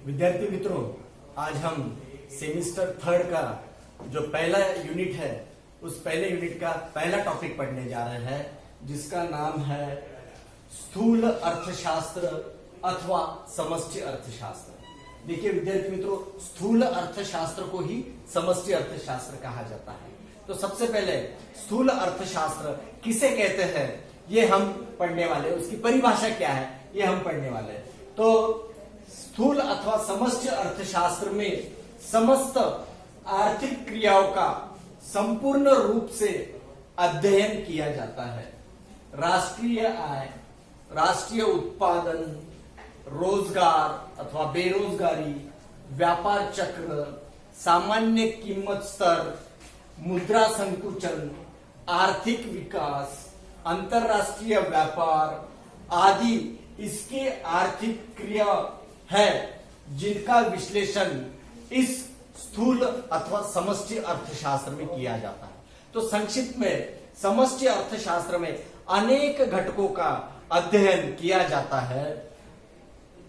विद्यार्थी मित्रों, आज हम सेमिस्टर थर्ड का जो पहला यूनिट है उस पहले यूनिट का पहला टॉपिक पढ़ने जा रहे हैं, जिसका नाम है स्थूल अर्थशास्त्र अथवा समष्टि अर्थशास्त्र। देखिए विद्यार्थी मित्रों, स्थूल अर्थशास्त्र को ही समष्टि अर्थशास्त्र कहा जाता है। तो सबसे पहले स्थूल अर्थशास्त्र किसे कहते हैं ये हम पढ़ने वाले हैं, उसकी परिभाषा क्या है ये हम पढ़ने वाले हैं। तो स्थूल अथवा समष्टि अर्थशास्त्र में समस्त आर्थिक क्रियाओं का संपूर्ण रूप से अध्ययन किया जाता है। राष्ट्रीय आय, राष्ट्रीय उत्पादन, रोजगार अथवा बेरोजगारी, व्यापार चक्र, सामान्य कीमत स्तर, मुद्रा संकुचन, आर्थिक विकास, अंतरराष्ट्रीय व्यापार आदि इसके आर्थिक क्रिया है जिनका विश्लेषण इस स्थूल अथवा समष्टि अर्थशास्त्र में किया जाता है। तो संक्षिप्त में समष्टि अर्थशास्त्र में अनेक घटकों का अध्ययन किया जाता है।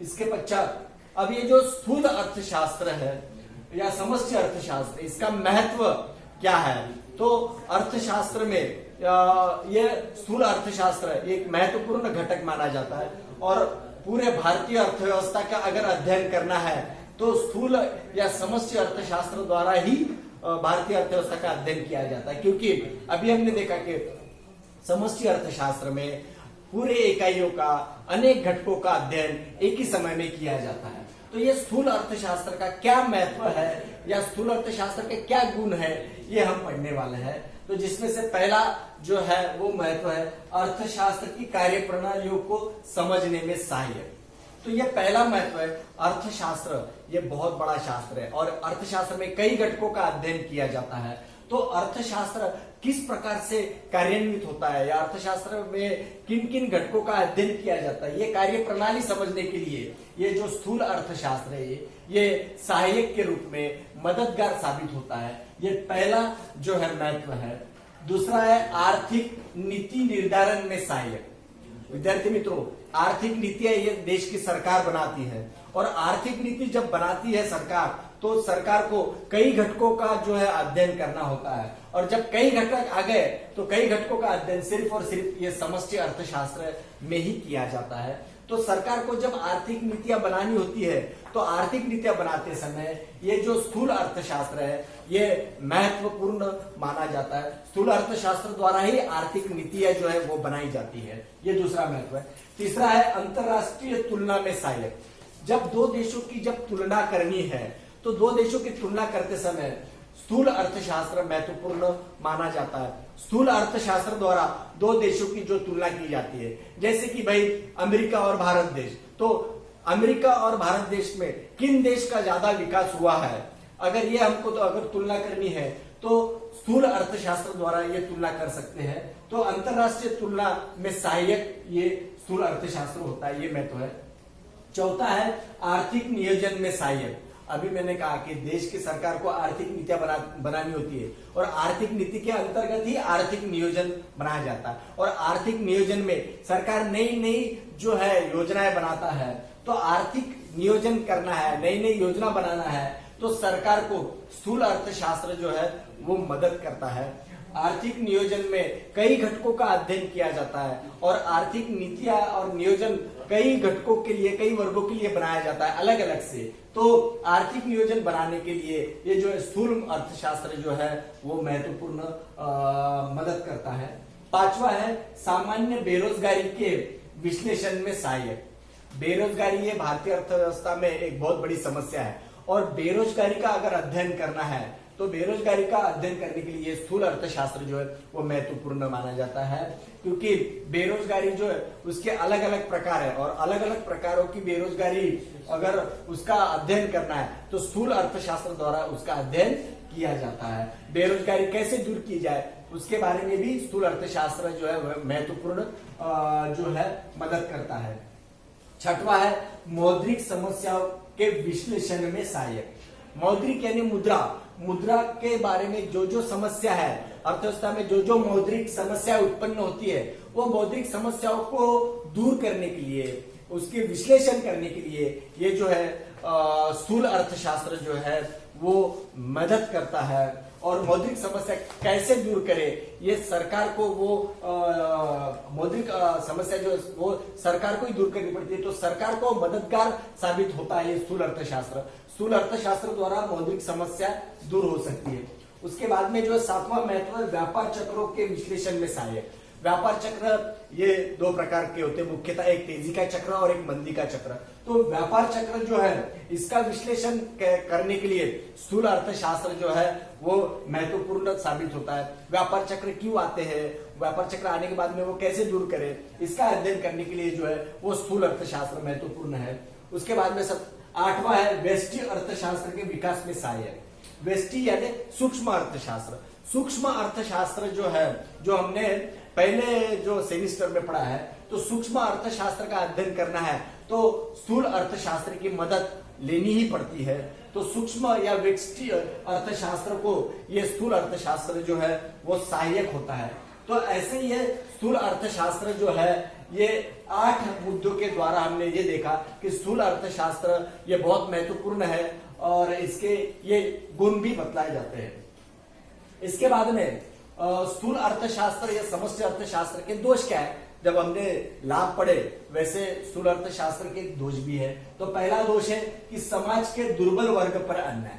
इसके पश्चात अब ये जो स्थूल अर्थशास्त्र है या समष्टि अर्थशास्त्र, इसका महत्व क्या है? तो अर्थशास्त्र में यह स्थूल अर्थशास्त्र एक महत्वपूर्ण घटक माना जाता है और पूरे भारतीय अर्थव्यवस्था का अगर अध्ययन करना है तो स्थूल या समष्टि अर्थशास्त्र द्वारा ही भारतीय अर्थव्यवस्था का अध्ययन किया जाता है, क्योंकि अभी हमने देखा कि समष्टि अर्थशास्त्र में पूरे इकाइयों का, अनेक घटकों का अध्ययन एक ही समय में किया जाता है। तो ये स्थूल अर्थशास्त्र का क्या महत्व है या स्थूल अर्थशास्त्र के क्या गुण है ये हम पढ़ने वाले हैं। तो जिसमें से पहला जो है वो महत्व है अर्थशास्त्र की कार्य प्रणालियों को समझने में सहायक। तो ये पहला महत्व है। अर्थशास्त्र ये बहुत बड़ा शास्त्र है और अर्थशास्त्र में कई घटकों का अध्ययन किया जाता है। तो अर्थशास्त्र किस प्रकार से कार्यान्वित होता है या अर्थशास्त्र में किन किन घटकों का अध्ययन किया जाता है, ये कार्य प्रणाली समझने के लिए ये जो स्थूल अर्थशास्त्र है ये सहायक के रूप में मददगार साबित होता है। ये पहला जो है महत्व है। दूसरा है आर्थिक नीति निर्धारण में सहायक। विद्यार्थी मित्रों, आर्थिक नीतियां ये देश की सरकार बनाती है और आर्थिक नीति जब बनाती है सरकार तो सरकार को कई घटकों का जो है अध्ययन करना होता है और जब कई घटक आ गए तो कई घटकों का अध्ययन सिर्फ और सिर्फ ये समष्टि अर्थशास्त्र में ही किया जाता है। तो सरकार को जब आर्थिक नीतियां बनानी होती है तो आर्थिक नीतियां बनाते समय ये जो स्थूल अर्थशास्त्र है ये महत्वपूर्ण माना जाता है। स्थूल अर्थशास्त्र द्वारा ही आर्थिक नीतियां जो है वो बनाई जाती है। ये दूसरा महत्व है। तीसरा है अंतरराष्ट्रीय तुलना में सहायक। जब दो देशों की जब तुलना करनी है तो दो देशों की तुलना करते समय स्थूल अर्थशास्त्र महत्वपूर्ण माना जाता है। स्थूल अर्थशास्त्र द्वारा दो देशों की जो तुलना की जाती है, जैसे कि भाई अमेरिका और भारत देश, तो अमेरिका और भारत देश में किन देश का ज्यादा विकास हुआ है, अगर ये हमको तो अगर तुलना करनी है तो स्थूल अर्थशास्त्र द्वारा ये तुलना कर सकते हैं। तो अंतरराष्ट्रीय तुलना में सहायक ये स्थूल अर्थशास्त्र होता है, ये महत्व है। चौथा है आर्थिक नियोजन में सहायक। अभी मैंने कहा कि देश की सरकार को आर्थिक नीतियां बनानी होती है और आर्थिक नीति के अंतर्गत ही आर्थिक नियोजन बनाया जाता है और आर्थिक नियोजन में सरकार नई नई जो है योजनाएं बनाता है। तो आर्थिक नियोजन करना है, नई नई योजना बनाना है तो सरकार को स्थूल अर्थशास्त्र जो है वो मदद करता है। आर्थिक नियोजन में कई घटकों का अध्ययन किया जाता है और आर्थिक नीतियां और नियोजन कई घटकों के लिए, कई वर्गों के लिए बनाया जाता है अलग अलग से। तो आर्थिक नियोजन बनाने के लिए ये जो स्थूल अर्थशास्त्र जो है वो महत्वपूर्ण मदद करता है। पांचवा है सामान्य बेरोजगारी के विश्लेषण में सहायक। बेरोजगारी ये भारतीय अर्थव्यवस्था में एक बहुत बड़ी समस्या है और बेरोजगारी का अगर अध्ययन करना है तो बेरोजगारी का अध्ययन करने के लिए स्थूल अर्थशास्त्र जो है वो महत्वपूर्ण माना जाता है, क्योंकि बेरोजगारी जो है उसके अलग अलग प्रकार है और अलग अलग प्रकारों की बेरोजगारी अगर उसका अध्ययन करना है तो स्थूल अर्थशास्त्र द्वारा उसका अध्ययन किया जाता है। बेरोजगारी कैसे दूर की जाए उसके बारे में भी स्थूल अर्थशास्त्र जो है महत्वपूर्ण जो है मदद करता है। छठवा है मौद्रिक समस्याओं के विश्लेषण में सहायक। मौद्रिक यानी मुद्रा के बारे में जो जो समस्या है अर्थव्यवस्था में, जो जो मौद्रिक समस्या उत्पन्न होती है वो मौद्रिक समस्याओं को दूर करने के लिए, उसके विश्लेषण करने के लिए ये जो है स्थूल अर्थशास्त्र जो है वो मदद करता है। और मौद्रिक समस्या कैसे दूर करे, ये सरकार को वो मौद्रिक समस्या जो वो सरकार को ही दूर करनी पड़ती है, तो सरकार को मददगार साबित होता है ये स्थूल अर्थशास्त्र। स्थूल अर्थशास्त्र द्वारा मौद्रिक समस्या दूर हो सकती है। उसके बाद में जो है 7वां महत्व व्यापार चक्रों के विश्लेषण में सहायक। व्यापार चक्र ये दो प्रकार के होते हैं मुख्यतः, एक तेजी का चक्र और एक मंदी का चक्र। तो व्यापार चक्र जो है इसका विश्लेषण करने के लिए स्थूल अर्थशास्त्र जो है वो महत्वपूर्ण साबित होता है। व्यापार चक्र क्यों आते हैं, व्यापार चक्र आने के बाद में वो कैसे दूर करें, इसका अध्ययन करने के लिए जो है वो स्थूल अर्थशास्त्र महत्वपूर्ण है। उसके बाद में 8वां है व्यष्टि अर्थशास्त्र के विकास में सहायक। व्यष्टि यानी सूक्ष्म अर्थशास्त्र। सूक्ष्म अर्थशास्त्र जो है, जो हमने पहले जो सेमिस्टर में पढ़ा है, तो सूक्ष्म अर्थशास्त्र का अध्ययन करना है तो स्थूल अर्थशास्त्र की मदद लेनी ही पड़ती है। तो सूक्ष्म या व्यष्टि अर्थशास्त्र को ये स्थूल अर्थशास्त्र जो है वो सहायक होता है। तो ऐसे ही ये स्थूल अर्थशास्त्र जो है ये 8 मुद्दों के द्वारा हमने ये देखा कि स्थूल अर्थशास्त्र ये बहुत महत्वपूर्ण है और इसके ये गुण भी बतलाए जाते हैं। इसके बाद में स्थूल अर्थशास्त्र या समष्टि अर्थशास्त्र के दोष क्या है, जब हमने लाभ पढ़े वैसे स्थूल अर्थशास्त्र के दोष भी है। तो पहला दोष है कि समाज के दुर्बल वर्ग पर अन्याय।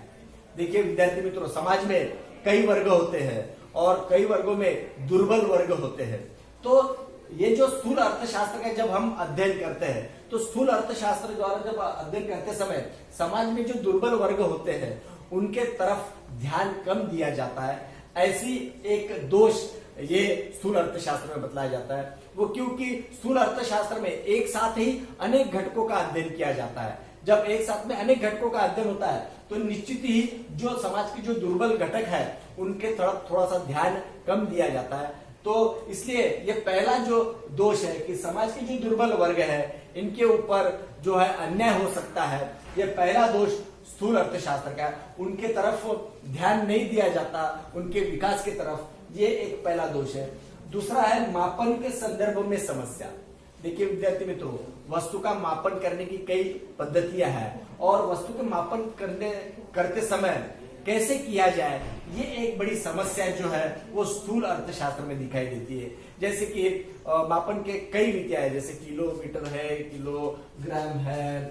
देखिए विद्यार्थी मित्रों, समाज में कई वर्ग होते हैं और कई वर्गों में दुर्बल वर्ग होते हैं। तो ये जो स्थूल अर्थशास्त्र का जब हम अध्ययन करते हैं, तो स्थूल अर्थशास्त्र द्वारा जब अध्ययन करते समय समाज में जो दुर्बल वर्ग होते हैं उनके तरफ ध्यान कम दिया जाता है। ऐसी एक दोष ये स्थूल अर्थशास्त्र में बतलाया जाता है। वो क्योंकि स्थूल अर्थशास्त्र में एक साथ ही अनेक घटकों का अध्ययन किया जाता है। जब एक साथ में अनेक घटकों का अध्ययन होता है तो निश्चित ही जो समाज के जो दुर्बल घटक है उनके तरफ थोड़ा सा ध्यान कम दिया जाता है। तो इसलिए ये पहला जो दोष है कि समाज के जो दुर्बल वर्ग है इनके ऊपर जो है अन्याय हो सकता है, ये पहला दोष स्थूल अर्थशास्त्र का, उनके तरफ ध्यान नहीं दिया जाता, उनके विकास की तरफ, ये एक पहला दोष है। दूसरा है मापन के संदर्भ में समस्या। देखिए विद्यार्थी मित्रों, वस्तु का मापन करने की कई पद्धतियां हैं और वस्तु के मापन करते समय कैसे किया जाए, ये एक बड़ी समस्या जो है वो स्थूल अर्थशास्त्र में दिखाई देती है। जैसे कि मापन के कई विधियां है, जैसे किलोमीटर है, किलोग्राम है,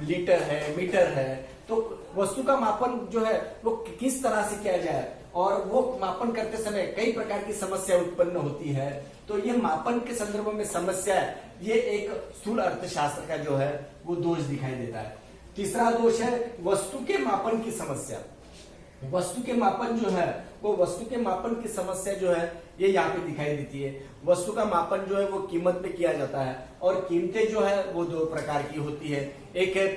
लीटर है, मीटर है। तो वस्तु का मापन जो है वो किस तरह से किया जाए और वो मापन करते समय कई प्रकार की समस्या उत्पन्न होती है। तो ये मापन के संदर्भ में समस्या है, ये एक स्थूल अर्थशास्त्र का जो है वो दोष दिखाई देता है। तीसरा दोष है वस्तु के मापन की समस्या। वस्तु के मापन जो है वो वस्तु के मापन की समस्या जो है ये यहाँ पे दिखाई देती है। वस्तु का मापन जो है वो कीमत में किया जाता है और कीमतें जो है वो दो प्रकार की होती है, एक है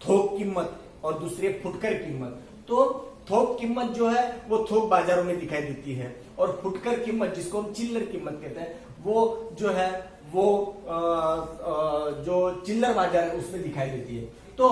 थोक कीमत और दूसरी है फुटकर कीमत। तो थोक कीमत जो है वो थोक बाजारों में दिखाई देती है और फुटकर कीमत जिसको हम चिल्लर कीमत कहते हैं वो जो है वो जो चिल्लर बाजार है उसमें दिखाई देती है। तो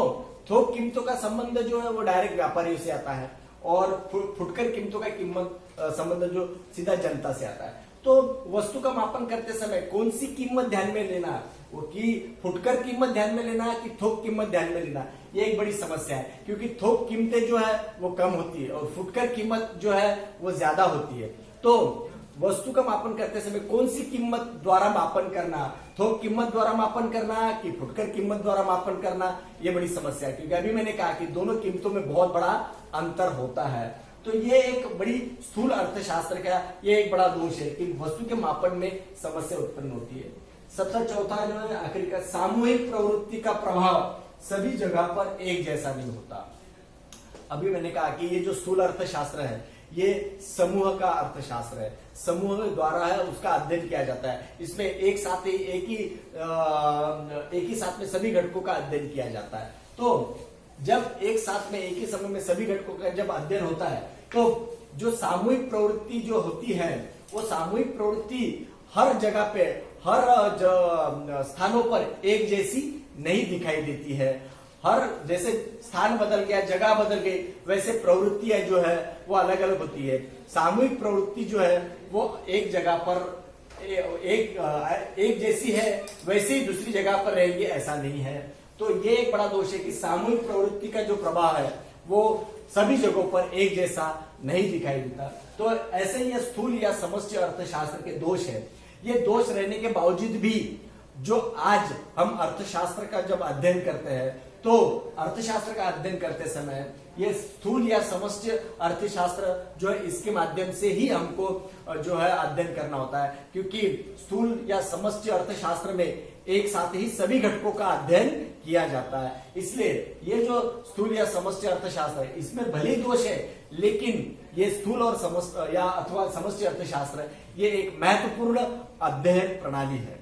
थोक कीमतों का संबंध जो है वो डायरेक्ट व्यापारियों से आता है और फुटकर कीमतों का संबंध जो सीधा जनता से आता है। तो वस्तु का मापन करते समय कौन सी कीमत ध्यान में लेना, वो कि फुटकर कीमत ध्यान में लेना कि थोक कीमत ध्यान में लेना, ये एक बड़ी समस्या है। क्योंकि थोक कीमतें जो है वो कम होती है और फुटकर कीमत जो है वो ज्यादा होती है। तो वस्तु का मापन करते समय कौन सी कीमत द्वारा मापन करना, थोक कीमत द्वारा मापन करना कि फुटकर कीमत द्वारा मापन करना, ये बड़ी समस्या है। क्योंकि अभी मैंने कहा कि दोनों कीमतों में बहुत बड़ा अंतर होता है। तो ये एक बड़ी स्थूल अर्थशास्त्र का ये एक बड़ा दोष है कि वस्तु के मापन में समस्या उत्पन्न होती है। सबसे चौथा जो है आखिरी का, सामूहिक प्रवृत्ति का प्रभाव सभी जगह पर एक जैसा नहीं होता। अभी मैंने कहा कि ये जो स्थूल अर्थशास्त्र है ये समूह का अर्थशास्त्र है, समूह द्वारा है उसका अध्ययन किया जाता है। इसमें एक ही साथ में सभी घटकों का अध्ययन किया जाता है। तो जब एक साथ में एक ही समय में सभी घटकों का जब अध्ययन होता है तो जो सामूहिक प्रवृत्ति जो होती है वो सामूहिक प्रवृत्ति हर जगह पे हर स्थानों पर एक जैसी नहीं दिखाई देती है। हर जैसे स्थान बदल गया, जगह बदल गई, वैसे प्रवृत्तियां जो है वो अलग अलग होती है। सामूहिक प्रवृत्ति जो है वो एक जगह पर एक जैसी है, वैसे ही दूसरी जगह पर रहेंगे ऐसा नहीं है। तो ये एक बड़ा दोष है कि सामूहिक प्रवृत्ति का जो प्रभाव है वो सभी जगहों पर एक जैसा नहीं दिखाई देता। तो ऐसे ही स्थूल या समष्टि अर्थशास्त्र के दोष है। ये दोष रहने के बावजूद भी जो आज हम अर्थशास्त्र का जब अध्ययन करते हैं तो अर्थशास्त्र का अध्ययन करते समय ये स्थूल या समष्टि अर्थशास्त्र जो है इसके माध्यम से ही हमको जो है अध्ययन करना होता है, क्योंकि स्थूल या समष्टि अर्थशास्त्र में एक साथ ही सभी घटकों का अध्ययन किया जाता है। इसलिए ये जो स्थूल या समष्टि अर्थशास्त्र है इसमें भले ही दोष है, लेकिन ये स्थूल और समष्टि या अथवा समष्टि अर्थशास्त्र ये एक महत्वपूर्ण अध्ययन प्रणाली है।